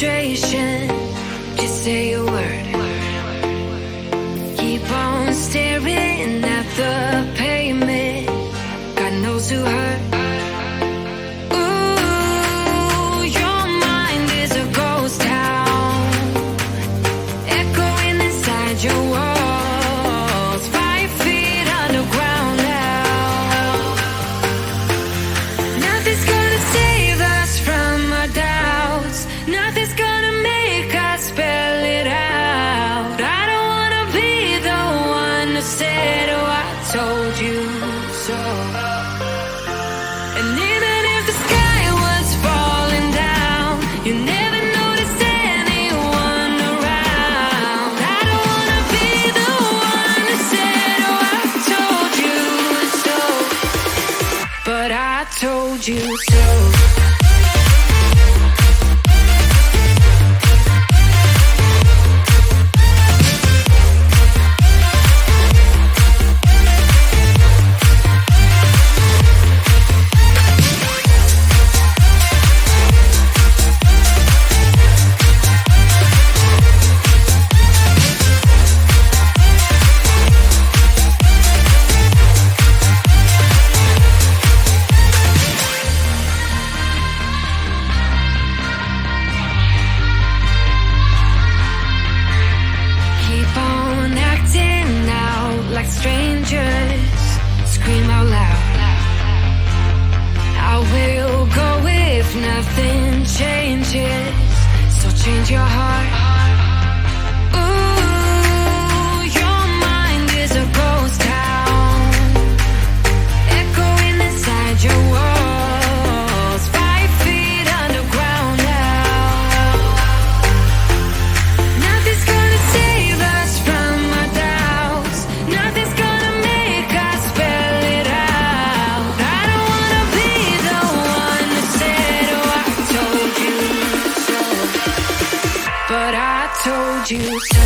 concentration. Just say a word. Keep on staring at the pavement. God knows who hurt. Ooh, your mind is a ghost town, echoing inside your walls. 5 feet underground now. Nothing's gonna save us from our doubts. Nothing's gonna make us spell it out. I don't wanna be the one who said, oh, I told you so. And even if the sky was falling down, you never noticed anyone around. I don't wanna be the one who said, oh, I told you so. But I told you so. Keep on acting out like strangers. Scream out loud. I will go if nothing changes. So change your heart. Ooh, your mind is a ghost town, echoing inside your walls. 5 feet underground now. Nothing's gonna save us from our doubts. Nothing's gonna make us spell it out. I don't wanna be the one that said, oh, I told you so. But I told you so.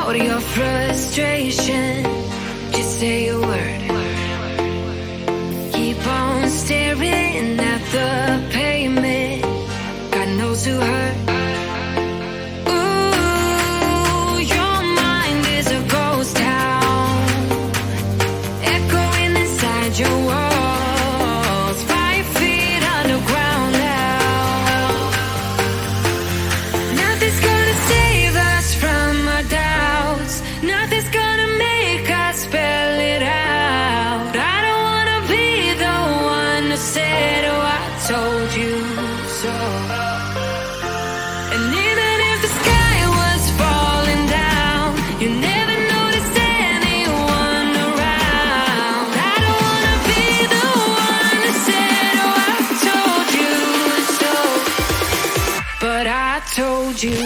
out your frustration. Just say a word. Keep on staring at the pavement. God knows who hurt. Ooh, your mind is a ghost town, echoing inside your walls. 5 feet underground now. Nothing's gonna save us from our doubts. Nothing's gonna make us spell it out. I don't wanna be the one who said, oh, I told you so. And even if the sky was falling down, you never noticed anyone around. I don't wanna be the one who said, oh, I told you so. But I told you